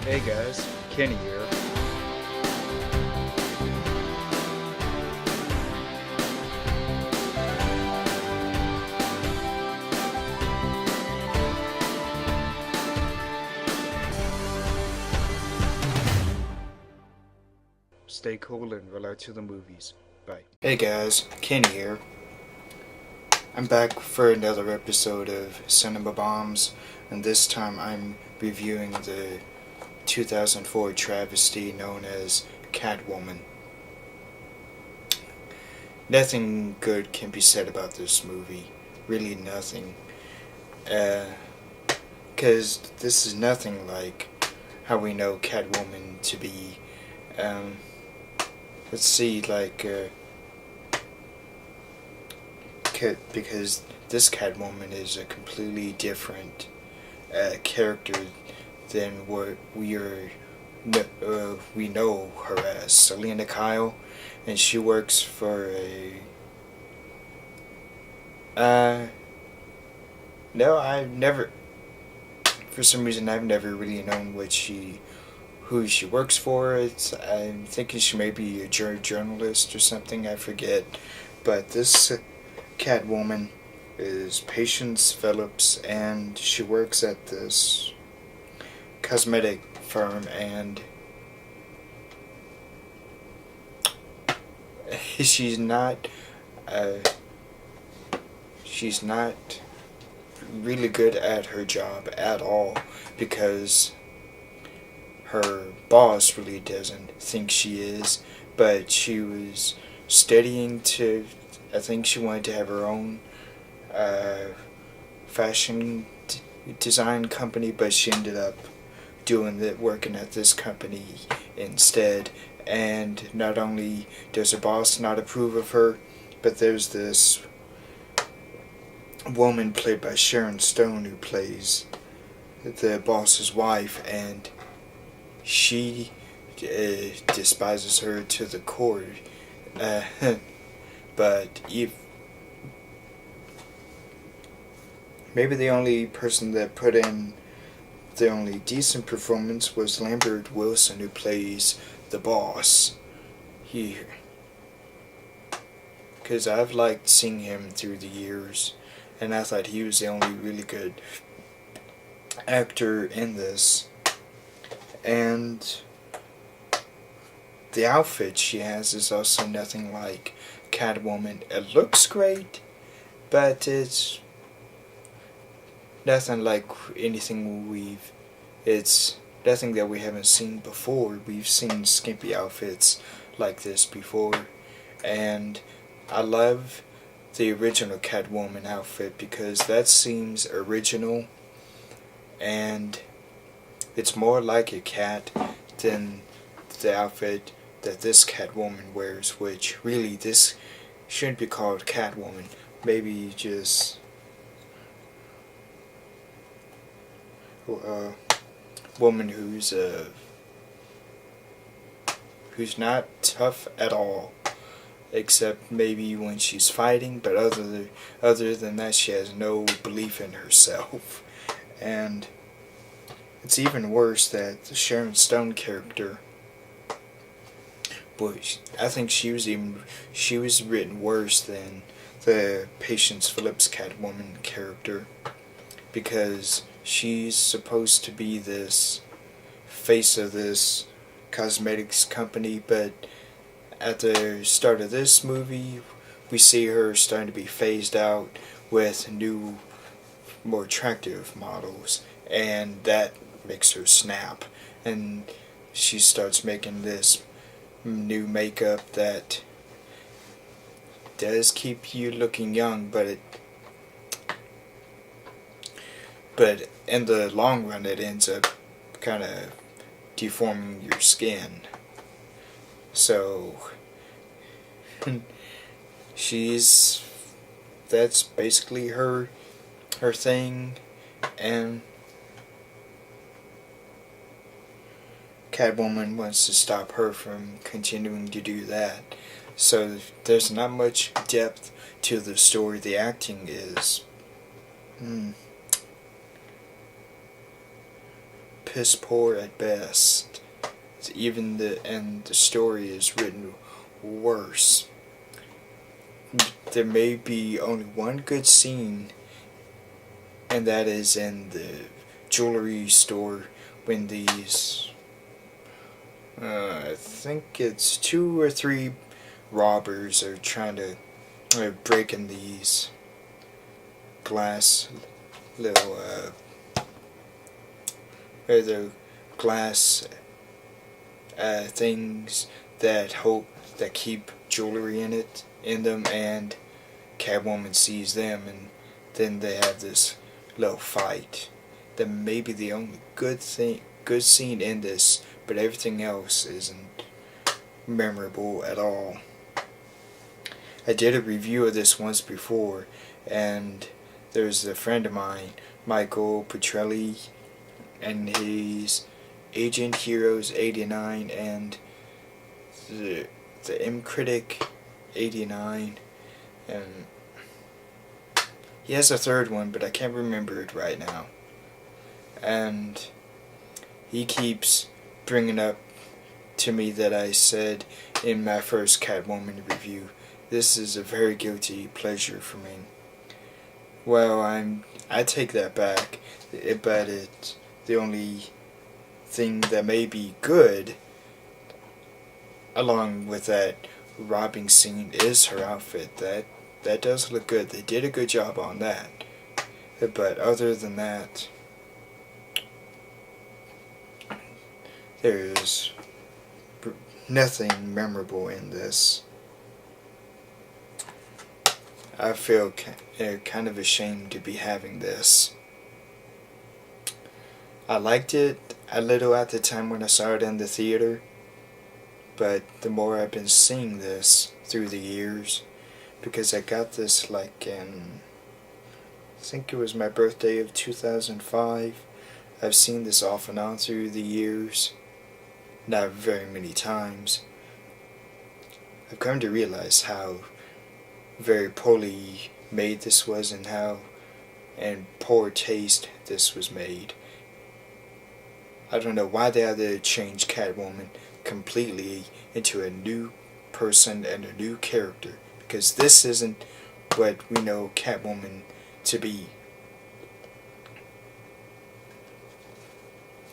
Hey guys, Kenny here. Stay cool and relax to the movies. Bye. Hey guys, Kenny here. I'm back for another episode of Cinema Bombs, and this time I'm reviewing the 2004 travesty known as Catwoman. Nothing good can be said about this movie. Really nothing. Because this is nothing like how we know Catwoman to be. Let's see, because this Catwoman is a completely different character than what we know her as. Selena Kyle, and she works for a no, I've never, for some reason I've never really known who she works for. I'm thinking she may be a journalist or something, I forget. But this Catwoman is Patience Phillips, and she works at this cosmetic firm, and she's not really good at her job at all, because her boss really doesn't think she is, but she was studying to, I think she wanted to have her own fashion design company, but she ended up working at this company instead. And not only does her boss not approve of her, but there's this woman played by Sharon Stone who plays the boss's wife, and she despises her to the core. But maybe the only person that put in the only decent performance was Lambert Wilson, who plays the boss here. Because I've liked seeing him through the years, and I thought he was the only really good actor in this. And the outfit she has is also nothing like Catwoman. It looks great, but it's nothing like it's nothing that we haven't seen before. We've seen skimpy outfits like this before, and I love the original Catwoman outfit because that seems original, and it's more like a cat than the outfit that this Catwoman wears, which really this shouldn't be called Catwoman. Maybe just a woman who's not tough at all, except maybe when she's fighting, but other than that she has no belief in herself. And it's even worse that the Sharon Stone character, but I think she was written worse than the Patience Phillips Catwoman character, because she's supposed to be this face of this cosmetics company, but at the start of this movie we see her starting to be phased out with new, more attractive models, and that makes her snap, and she starts making this new makeup that does keep you looking young, but in the long run it ends up kind of deforming your skin. So that's basically her thing, and Catwoman wants to stop her from continuing to do that. So there's not much depth to the story. The acting is piss poor at best. The story is written worse. There may be only one good scene, and that is in the jewelry store when these, I think it's 2 or 3 robbers are trying to break in these glass little the glass things that keep jewelry in them, and Catwoman sees them, and then they have this little fight. That may be the only good scene in this, but everything else isn't memorable at all. I did a review of this once before, and there's a friend of mine, Michael Petrelli, and he's Agent Heroes 89 and the M Critic 89, and he has a third one, but I can't remember it right now. And he keeps bringing up to me that I said in my first Catwoman review, this is a very guilty pleasure for me. Well, I take that back, but it's the only thing that may be good along with that robbing scene is her outfit. That does look good. They did a good job on that. But other than that, there's nothing memorable in this. I feel kind of ashamed to be having this. I liked it a little at the time when I saw it in the theater, but the more I've been seeing this through the years, because I got this like in, I think it was my birthday of 2005. I've seen this off and on through the years, not very many times. I've come to realize how very poorly made this was, and how in poor taste this was made. I don't know why they had to change Catwoman completely into a new person and a new character, because this isn't what we know Catwoman to be.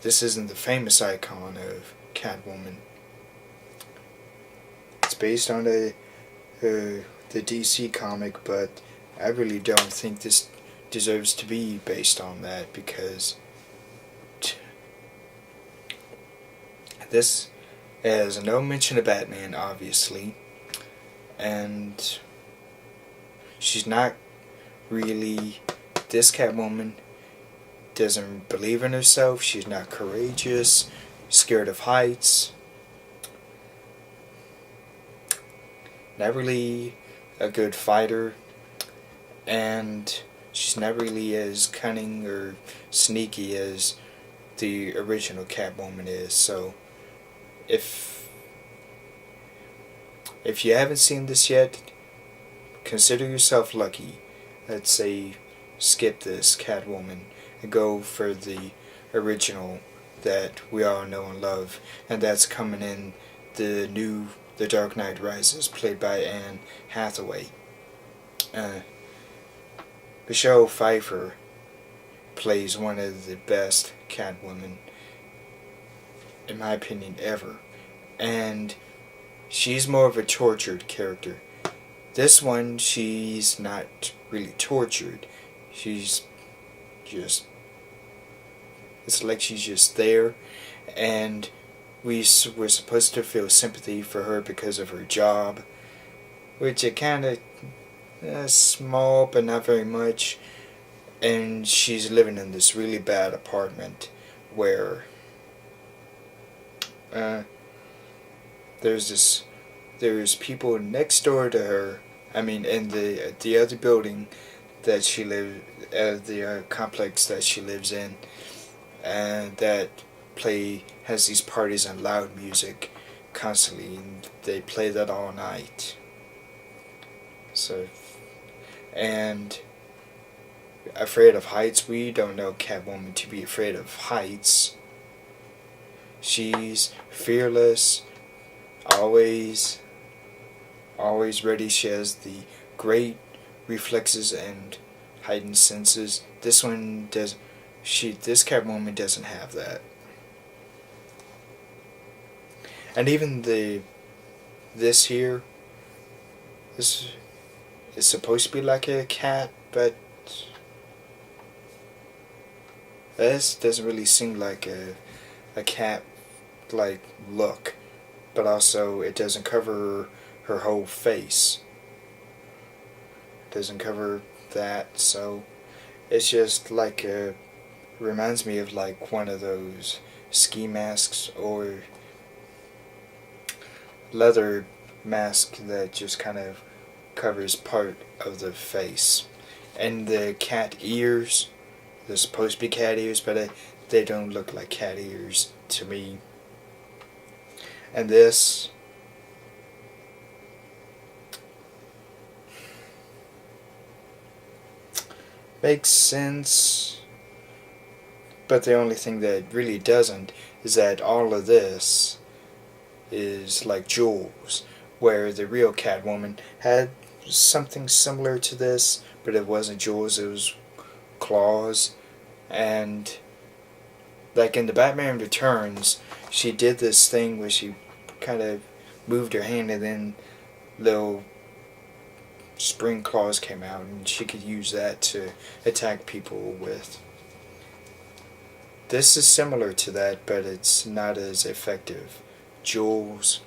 This isn't the famous icon of Catwoman. It's based on the DC comic, but I really don't think this deserves to be based on that, because this has no mention of Batman, obviously, and she's not really, this Catwoman doesn't believe in herself, she's not courageous, scared of heights, not really a good fighter, and she's not really as cunning or sneaky as the original Catwoman is. So if you haven't seen this yet, consider yourself lucky. I'd say skip this Catwoman and go for the original that we all know and love, and that's coming in The Dark Knight Rises, played by Anne Hathaway. Michelle Pfeiffer plays one of the best Catwomen, in my opinion, ever. And she's more of a tortured character. This one, she's not really tortured. She's just, it's like she's just there, and we're supposed to feel sympathy for her because of her job, which it kind of small, but not very much. And she's living in this really bad apartment where there's people next door to her. I mean, in the other building that she lives, the complex that she lives in, and that has these parties and loud music constantly, and they play that all night. So, and afraid of heights, we don't know Catwoman to be afraid of heights. She's fearless, always ready. She has the great reflexes and heightened senses. This one does. This Catwoman doesn't have that. And even this here, this is supposed to be like a cat, but this doesn't really seem like a cat like look. But also it doesn't cover her whole face. It doesn't cover that, so it's just like reminds me of like one of those ski masks or leather mask that just kind of covers part of the face. And the cat ears, they're supposed to be cat ears, but they don't look like cat ears to me. And this makes sense, but the only thing that really doesn't is that all of this is like jewels, where the real Catwoman had something similar to this, but it wasn't jewels, it was claws. And like in the Batman Returns, she did this thing where she kind of moved her hand and then little spring claws came out, and she could use that to attack people with. This is similar to that, but it's not as effective. Jewels.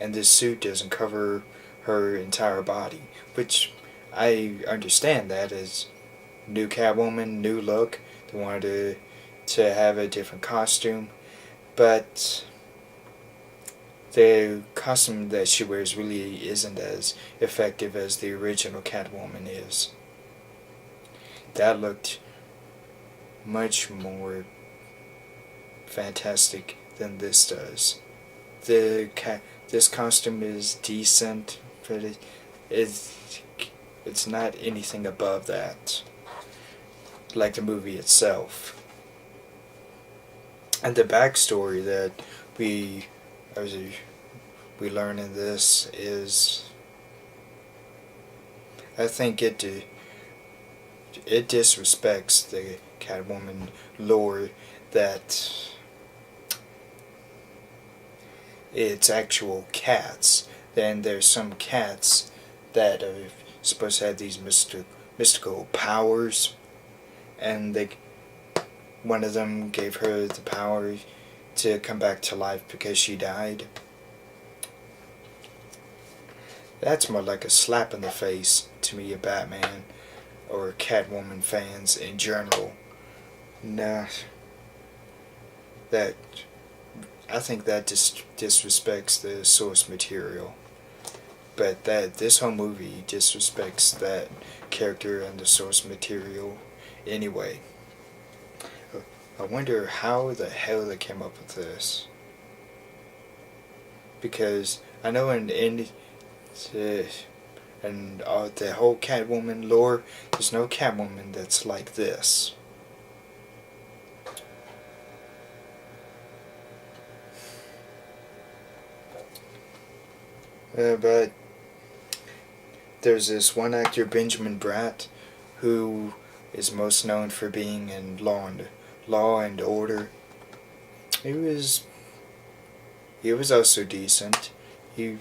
And this suit doesn't cover her entire body, which I understand that as new Catwoman, new look. They wanted to have a different costume, but the costume that she wears really isn't as effective as the original Catwoman is. That looked much more fantastic than this does. This costume is decent, but it's not anything above that, like the movie itself. And the backstory that we learn in this is, I think it disrespects the Catwoman lore that it's actual cats. Then there's some cats that are supposed to have these mystical powers, and one of them gave her the power to come back to life because she died. That's more like a slap in the face to me, a Batman or Catwoman fans in general. Nah, I think that disrespects the source material. But this whole movie disrespects that character and the source material anyway. I wonder how the hell they came up with this. Because I know in the whole Catwoman lore, there's no Catwoman that's like this. But there's this one actor, Benjamin Bratt, who is most known for being in Law and Order. He was also decent. He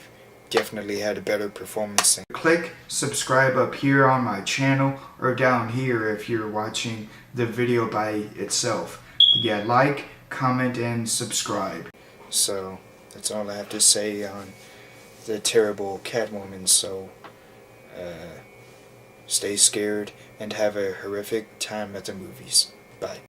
definitely had a better performance than. Click subscribe up here on my channel, or down here if you're watching the video by itself. Yeah, like, comment, and subscribe. So that's all I have to say on the terrible Catwoman. So stay scared and have a horrific time at the movies. Bye.